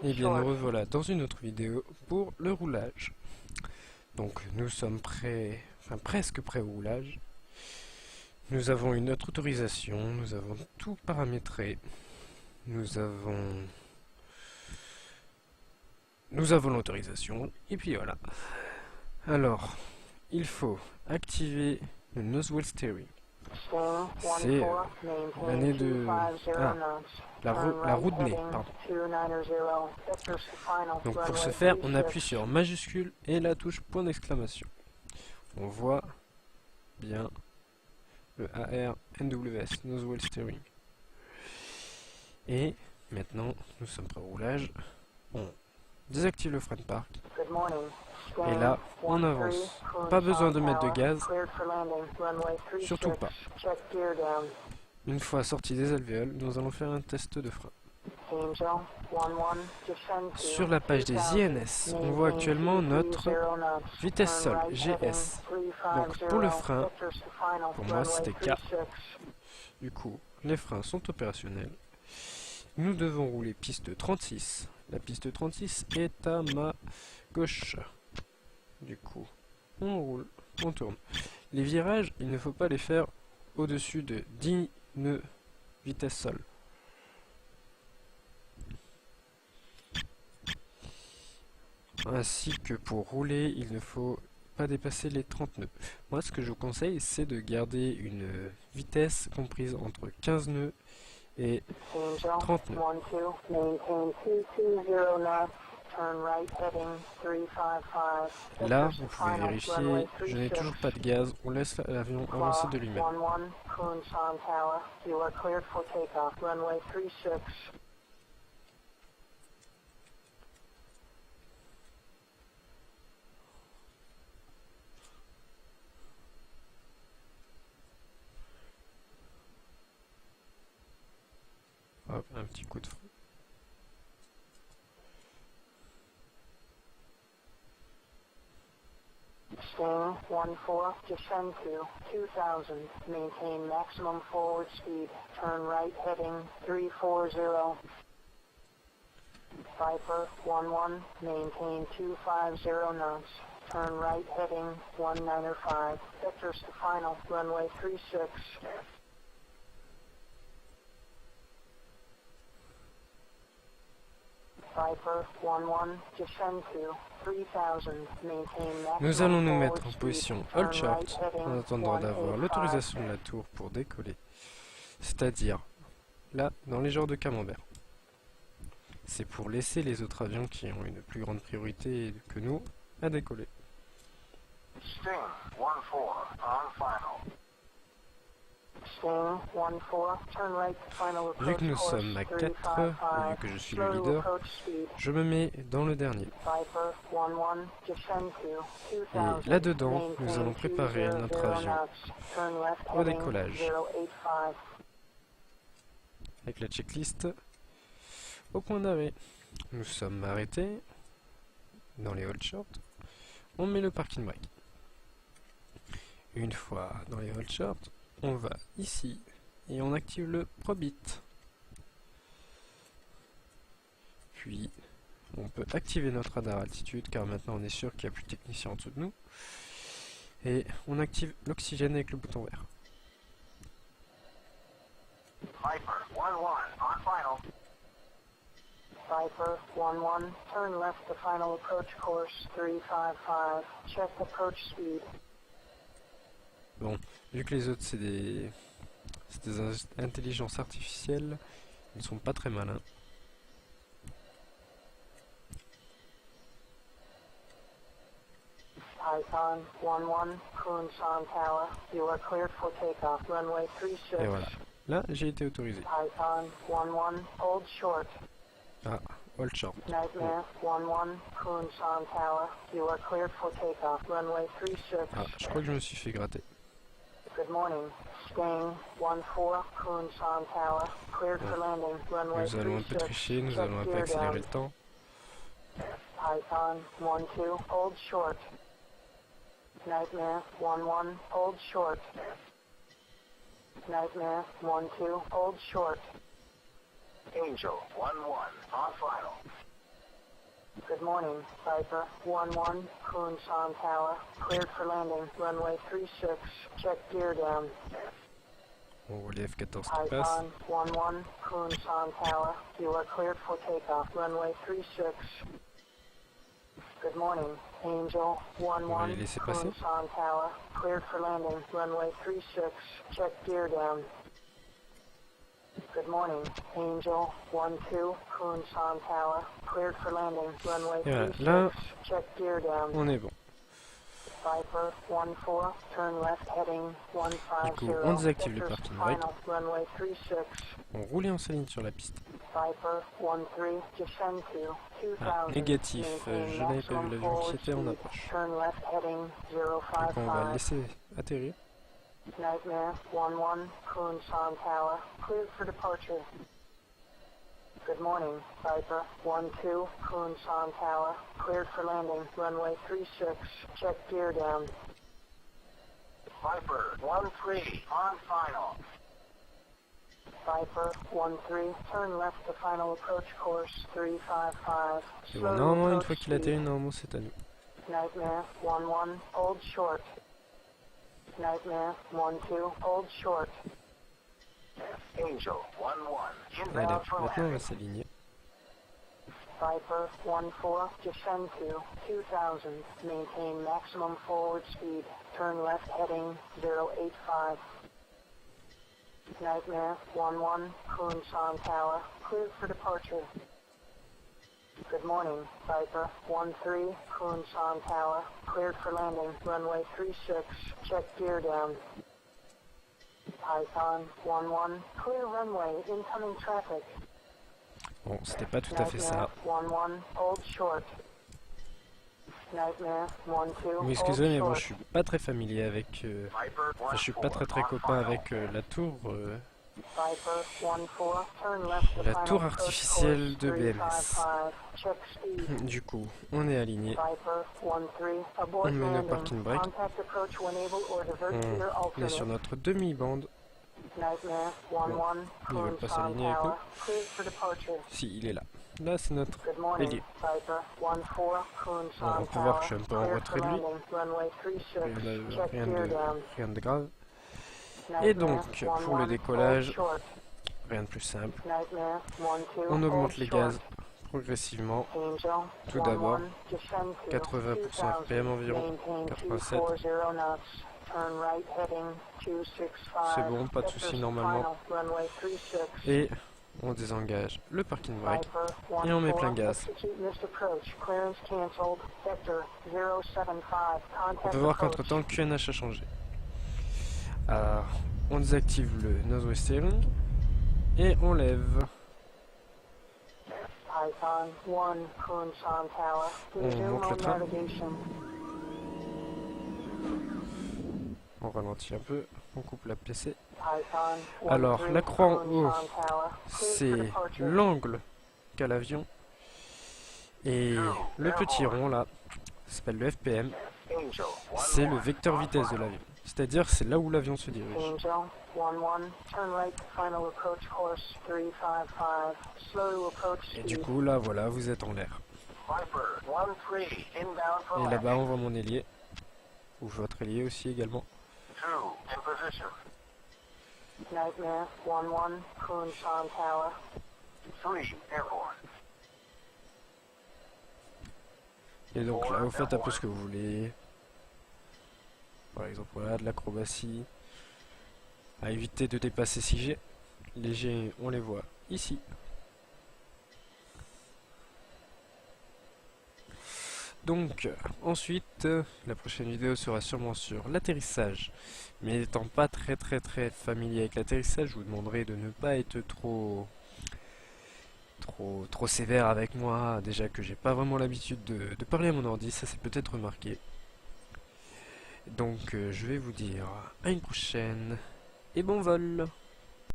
Et bien nous revoilà dans une autre vidéo pour le roulage. Donc nous sommes prêts, enfin presque prêts au roulage. Nous avons une autre autorisation, nous avons tout paramétré. Nous avons l'autorisation et puis voilà. Alors, il faut activer le Nosewheel Steering. C'est l'année de... la roue de nez, pardon. Donc pour ce faire, on appuie sur majuscule et la touche point d'exclamation. On voit bien le AR NWS, Nosewheel Steering. Et maintenant, nous sommes prêts au roulage. On désactive le frein de parc. Et là, on avance. Pas besoin de mettre de gaz. Surtout pas. Une fois sorti des alvéoles, nous allons faire un test de frein. Sur la page des INS, on voit actuellement notre vitesse sol, GS. Donc pour le frein, pour moi c'était K. Du coup, les freins sont opérationnels. Nous devons rouler piste 36. La piste 36 est à ma gauche. Du coup, on roule, on tourne. Les virages, il ne faut pas les faire au-dessus de 10 nœuds vitesse sol. Ainsi que pour rouler, il ne faut pas dépasser les 30 nœuds. Moi, ce que je vous conseille, c'est de garder une vitesse comprise entre 15 nœuds et 30 nœuds. Là, vous pouvez vérifier, je n'ai toujours pas de gaz, on laisse l'avion avancer de lui-même. Hop, un petit coup de frein. Sting 14, descend to 2000, maintain maximum forward speed, turn right heading 340. Viper 11, maintain 250 knots, turn right heading 195, vectors to final, runway 36. Viper 11, descend to 3000, maintain maximum. Nous allons nous mettre en position hold short en attendant d'avoir l'autorisation de la tour pour décoller. C'est-à-dire là, dans les genres de camembert. C'est pour laisser les autres avions qui ont une plus grande priorité que nous à décoller. Sting 14, on final. Sting 14, turn right to final approach. Vu que nous sommes à 4, vu que je suis le leader, je me mets dans le dernier. Et là-dedans, nous allons préparer notre avion au décollage. Avec la checklist au point d'arrêt. Nous sommes arrêtés dans les hold short. On met le parking brake. Une fois dans les hold short, on va ici et on active le probit. Puis on peut activer notre radar altitude car maintenant on est sûr qu'il n'y a plus de technicien en dessous de nous. Et on active l'oxygène avec le bouton vert. Viper 11, on final. Viper 11, turn left to final approach course 355. Check approach speed. Bon, vu que les autres c'est des intelligences artificielles, ils ne sont pas très malins. Python 11, Kunsan Tower, you are cleared for takeoff, runway 36. Et voilà, là j'ai été autorisé. Python 11, hold short. Ah, hold short. Nightmare 11, Kunsan Tower, you are cleared for takeoff, runway 36. Ah, je crois que je me suis fait gratter. Good morning. Sting 14, Kunsan Tower, cleared for landing, runway 36. Nous allons un peu tricher, nous allons un peu accélérer le temps. Python 12, hold short. Nightmare 11, hold short. Nightmare 12, hold short. Angel 1-1 on final. Good morning, Viper 1-1, Kunsan Tower, cleared for landing, runway 36, check gear down. On voit les F-14 qui passent. Python 1-1, Kunsan Tower, you are cleared for takeoff, runway 36. Good morning, Angel 1-1, Kunsan Tower, cleared for landing, runway 36, check gear down. Good morning, Angel 1-2, Kunsan Tower, cleared for landing, runway 36, là, check gear down. on est bon. Viper 1-4, turn left heading 150, Du coup, on désactive le vectors parking brake. final, runway 36. On roule et on s'aligne sur la piste. Viper 1-3, descend to 2000. Ah, négatif, je maintain n'avais pas vu maximum l'avion qui forward était en speed, approche. turn left heading Donc on va le 055. laisser atterrir. Nightmare 1-1, Kunsan Tower, cleared for departure. Good morning, Viper 1-2, Kunsan Tower, cleared for landing, runway 36, check gear down. Viper 1-3, on final. Viper 1-3, turn left to final approach course 355. Et bon, normalement, une fois qu'il atterrit, normalement c'est à nous. Nightmare 1-1, hold short. Nightmare 1-2, hold short. Angel 1-1, Allez, inbound for maintenant on landing. va s'aligner. Viper 1-4, descend to 2000, maintain maximum forward speed, turn left heading 085. Nightmare 1-1, Kunsan Tower, cleared for departure. Good morning, Viper 1-3, Kunsan Tower, cleared for landing, runway 36, check gear down. Python 1-1, clear runway, incoming traffic. Bon, c'était pas tout à fait ça. Nightmare 1-1, hold short. Nightmare 1-2, Vous m'excuserez, mais bon, je suis pas très familier avec... Enfin, je suis pas très copain avec la tour artificielle de BMS. Du coup, on est aligné. On met le parking brake. On est sur notre demi-bande. Bon, ils veulent pas s'aligner avec nous. Si, il est là. Là, c'est notre ailier. Bon, on peut voir que je suis un peu en retrait de lui. Rien de grave. Et donc, pour le décollage, rien de plus simple. On augmente les gaz progressivement. Tout d'abord, 80% RPM environ, 87. C'est bon, pas de soucis normalement. Et on désengage le parking brake et on met plein gaz. On peut voir qu'entre temps le QNH a changé. Alors, on désactive le nose steering et on lève. On monte le train. On ralentit un peu, on coupe la PC. Alors, la croix en haut, c'est l'angle qu'a l'avion. Et le petit rond là, ça s'appelle le FPM, c'est le vecteur vitesse de l'avion. C'est-à-dire, c'est là où l'avion se dirige. Et du coup, là, voilà, vous êtes en l'air. Et là-bas, on voit mon ailier. Ou votre ailier aussi également. Nightmare 1-1, Kunsan Tower. 3 airborne. Et donc là, vous faites un peu ce que vous voulez. Par exemple, voilà, de l'acrobatie. À éviter de dépasser 6G. Les G, on les voit ici. Donc, ensuite, la prochaine vidéo sera sûrement sur l'atterrissage. Mais n'étant pas très familier avec l'atterrissage, je vous demanderai de ne pas être trop sévère avec moi. Déjà que j'ai pas vraiment l'habitude de parler à mon ordi, ça c'est peut-être remarqué. Donc, je vais vous dire à une prochaine et bon vol!